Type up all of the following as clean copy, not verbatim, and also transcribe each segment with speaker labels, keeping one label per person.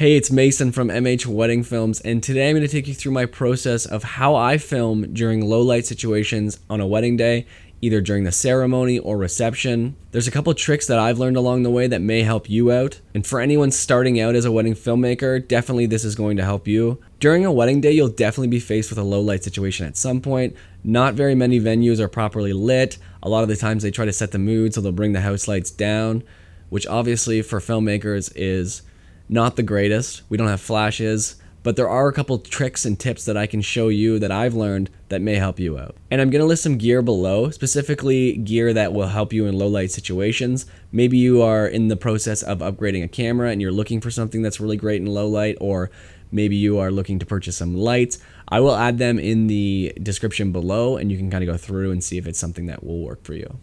Speaker 1: Hey, it's Mason from MH Wedding Films, and today I'm going to take you through my process of how I film during low light situations on a wedding day, either during the ceremony or reception. There's a couple tricks that I've learned along the way that may help you out, and for anyone starting out as a wedding filmmaker, definitely this is going to help you. During a wedding day, you'll definitely be faced with a low light situation at some point. Not very many venues are properly lit. A lot of the times they try to set the mood, so they'll bring the house lights down, which obviously for filmmakers is not the greatest. We don't have flashes, but there are a couple tricks and tips that I can show you that I've learned that may help you out. And I'm gonna list some gear below, specifically gear that will help you in low light situations. Maybe you are in the process of upgrading a camera and you're looking for something that's really great in low light, or maybe you are looking to purchase some lights. I will add them in the description below and you can kind of go through and see if it's something that will work for you.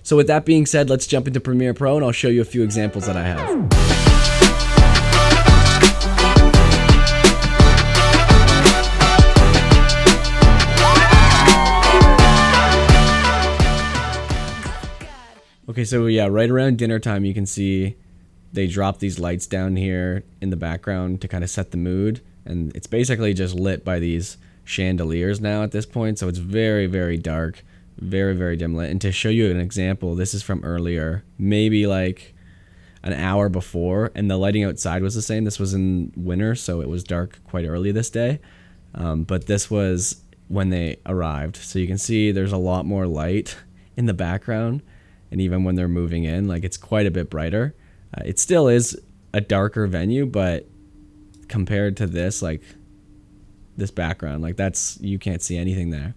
Speaker 1: So with that being said, let's jump into Premiere Pro and I'll show you a few examples that I have. Okay, so yeah, right around dinner time, you can see they drop these lights down here in the background to kind of set the mood. And it's basically just lit by these chandeliers now at this point. So it's very, very dark, very, very dim lit. And to show you an example, this is from earlier, maybe like an hour before, and the lighting outside was the same. This was in winter, so it was dark quite early this day. But this was when they arrived. So you can see there's a lot more light in the background. And even when they're moving in, like, it's quite a bit brighter. It still is a darker venue, but compared to this, like this background, like that's, you can't see anything there.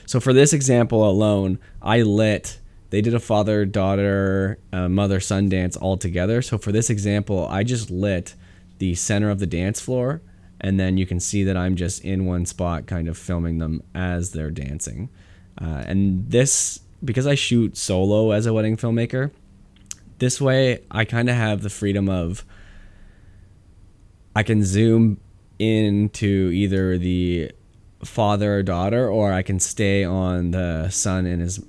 Speaker 1: So for this example alone, they did a father, daughter, mother, son dance all together. So for this example, I just lit the center of the dance floor, and then you can see that I'm just in one spot kind of filming them as they're dancing. And this, because I shoot solo as a wedding filmmaker, this way I kind of have the freedom of, I can zoom into either the father or daughter, or I can stay on the son and his,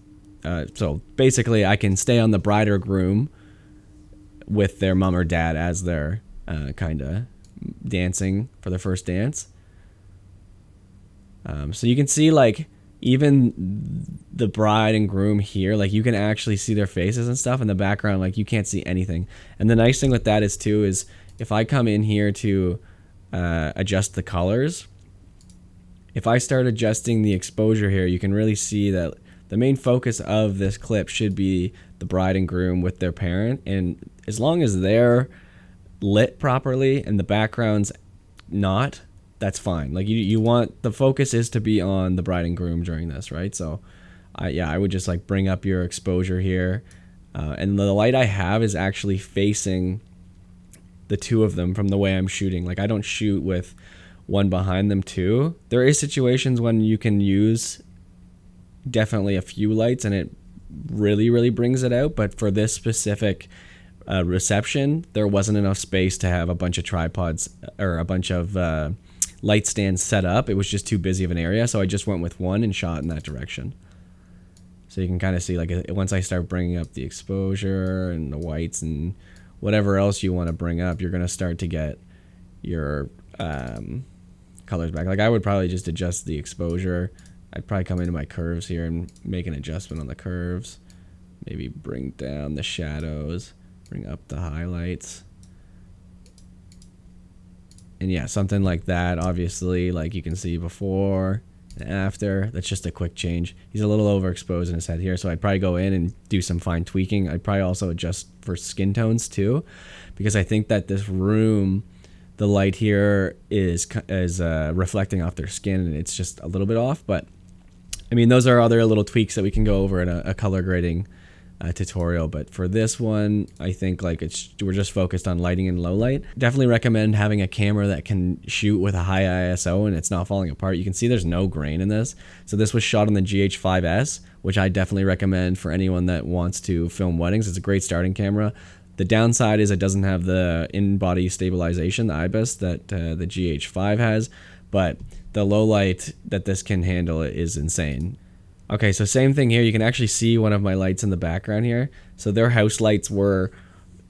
Speaker 1: so basically I can stay on the bride or groom with their mom or dad as they're kind of dancing for the first dance. So you can see, like, even the bride and groom here, like, you can actually see their faces and stuff in the background. Like, you can't see anything. And the nice thing with that is too, is if I come in here to adjust the colors, if I start adjusting the exposure here, you can really see that the main focus of this clip should be the bride and groom with their parent. And as long as they're lit properly and the background's not, that's fine. Like, you want, the focus is to be on the bride and groom during this, right? So I would just like bring up your exposure here, and the light I have is actually facing the two of them from the way I'm shooting. Like, I don't shoot with one behind them too. There is situations when you can use definitely a few lights and it really, really brings it out, but for this specific reception, there wasn't enough space to have a bunch of tripods or a bunch of light stands set up. It was just too busy of an area, so I just went with one and shot in that direction. So you can kind of see, like, once I start bringing up the exposure and the whites and whatever else you want to bring up, you're going to start to get your colors back. Like, I would probably just adjust the exposure. I'd probably come into my curves here and make an adjustment on the curves. Maybe bring down the shadows, bring up the highlights. And yeah, something like that, obviously, like you can see before and after. That's just a quick change. He's a little overexposed in his head here, so I'd probably go in and do some fine tweaking. I'd probably also adjust for skin tones too, because I think that this room, the light here is reflecting off their skin, and it's just a little bit off. But I mean, those are other little tweaks that we can go over in a color grading tutorial. But for this one, I think, like, we're just focused on lighting and low light. Definitely recommend having a camera that can shoot with a high ISO and it's not falling apart. You can see there's no grain in this. So this was shot on the GH5S, which I definitely recommend for anyone that wants to film weddings. It's a great starting camera. The downside is it doesn't have the in-body stabilization, the IBIS, that the GH5 has, but the low light that this can handle is insane. Okay, so same thing here. You can actually see one of my lights in the background here. So their house lights were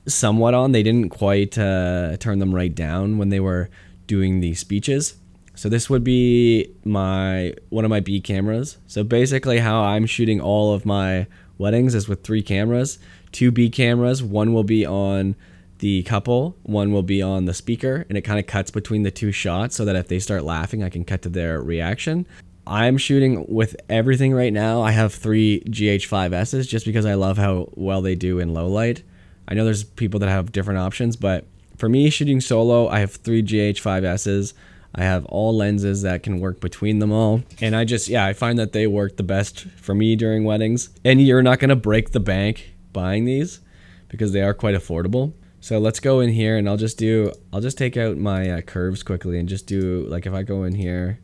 Speaker 1: somewhat on. They didn't quite turn them right down when they were doing the speeches. So this would be one of my B cameras. So basically how I'm shooting all of my weddings is with 3 cameras, 2 B cameras. One will be on the couple, one will be on the speaker, and it kind of cuts between the 2 shots so that if they start laughing, I can cut to their reaction. I'm shooting with everything right now. I have 3 GH5Ss just because I love how well they do in low light. I know there's people that have different options, but for me shooting solo, I have 3 GH5Ss. I have all lenses that can work between them all. And I find that they work the best for me during weddings. And you're not going to break the bank buying these because they are quite affordable. So let's go in here and I'll just take out my curves quickly and just do, like, if I go in here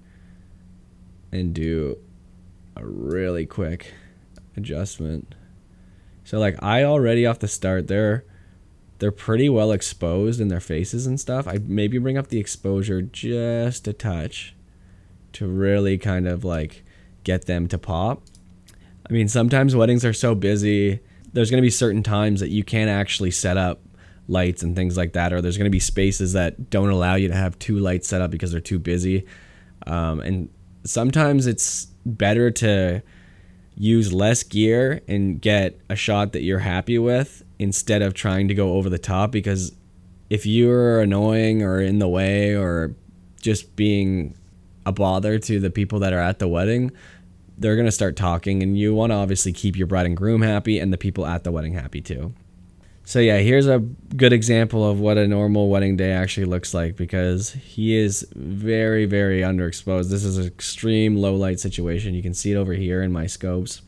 Speaker 1: and do a really quick adjustment. So like I already off the start, they're pretty well exposed in their faces and stuff. I maybe bring up the exposure just a touch to really kind of like get them to pop. I mean, sometimes weddings are so busy. There's going to be certain times that you can't actually set up lights and things like that, or there's going to be spaces that don't allow you to have 2 lights set up because they're too busy. And sometimes it's better to use less gear and get a shot that you're happy with instead of trying to go over the top, because if you're annoying or in the way or just being a bother to the people that are at the wedding, they're going to start talking, and you want to obviously keep your bride and groom happy and the people at the wedding happy too. So yeah, here's a good example of what a normal wedding day actually looks like, because he is very, very underexposed. This is an extreme low light situation. You can see it over here in my scopes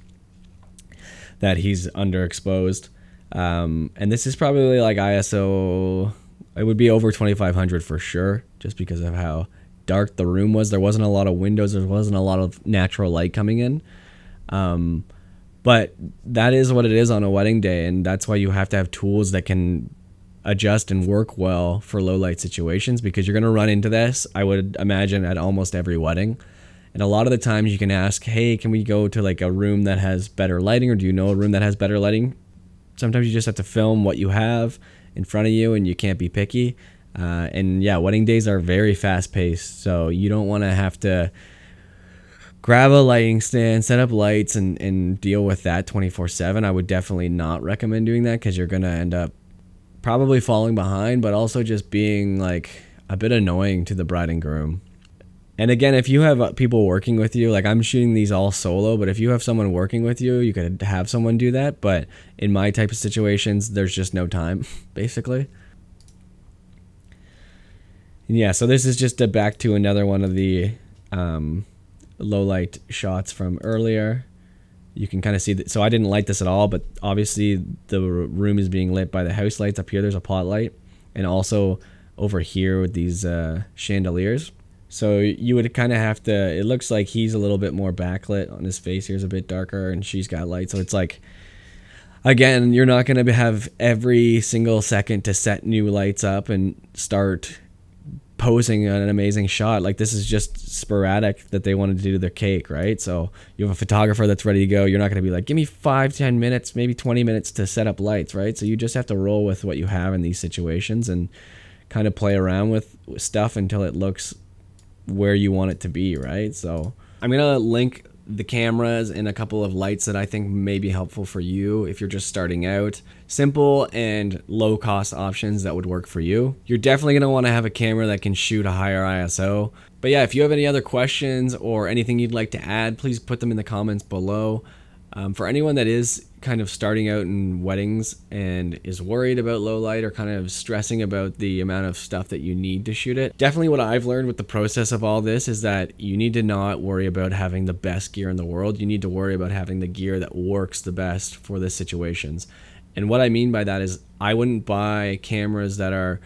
Speaker 1: that he's underexposed. And this is probably like ISO, it would be over 2500 for sure, just because of how dark the room was. There wasn't a lot of windows. There wasn't a lot of natural light coming in. But that is what it is on a wedding day, and that's why you have to have tools that can adjust and work well for low light situations, because you're going to run into this, I would imagine, at almost every wedding. And a lot of the times you can ask, hey, can we go to like a room that has better lighting, or do you know a room that has better lighting? Sometimes you just have to film what you have in front of you, and you can't be picky. And yeah, wedding days are very fast paced, so you don't want to have to grab a lighting stand, set up lights, and deal with that 24/7. I would definitely not recommend doing that, because you're going to end up probably falling behind, but also just being like a bit annoying to the bride and groom. And again, if you have people working with you, like I'm shooting these all solo, but if you have someone working with you, you could have someone do that. But in my type of situations, there's just no time, basically. And yeah, so this is just back to another one of the low light shots from earlier. You can kind of see that. So I didn't light this at all, but obviously the room is being lit by the house lights. Up here there's a pot light, and also over here with these chandeliers. So you would kind of have to, it looks like he's a little bit more backlit on his face. Here's a bit darker, and she's got light. So it's like, again, you're not going to have every single second to set new lights up and start posing an amazing shot. Like, this is just sporadic that they wanted to do their cake, right? So you have a photographer that's ready to go. You're not going to be like, give me 5-10 minutes, maybe 20 minutes to set up lights, right? So you just have to roll with what you have in these situations and kind of play around with stuff until it looks where you want it to be, right? So I'm gonna link the cameras and a couple of lights that I think may be helpful for you if you're just starting out. Simple and low cost options that would work for you. You're definitely gonna want to have a camera that can shoot a higher ISO. But yeah, if you have any other questions or anything you'd like to add, please put them in the comments below. For anyone that is kind of starting out in weddings and is worried about low light or kind of stressing about the amount of stuff that you need to shoot it, definitely what I've learned with the process of all this is that you need to not worry about having the best gear in the world. You need to worry about having the gear that works the best for the situations. And what I mean by that is I wouldn't buy cameras that are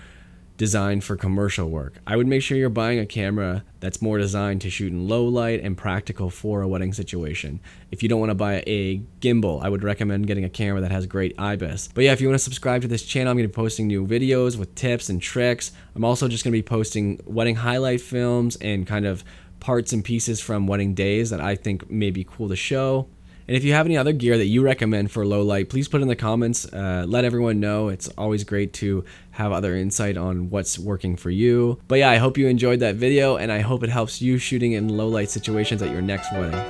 Speaker 1: designed for commercial work. I would make sure you're buying a camera that's more designed to shoot in low light and practical for a wedding situation. If you don't want to buy a gimbal, I would recommend getting a camera that has great IBIS. But yeah, if you want to subscribe to this channel, I'm going to be posting new videos with tips and tricks. I'm also just going to be posting wedding highlight films and kind of parts and pieces from wedding days that I think may be cool to show. And if you have any other gear that you recommend for low light, please put in the comments. Let everyone know. It's always great to have other insight on what's working for you. But yeah, I hope you enjoyed that video, and I hope it helps you shooting in low light situations at your next wedding.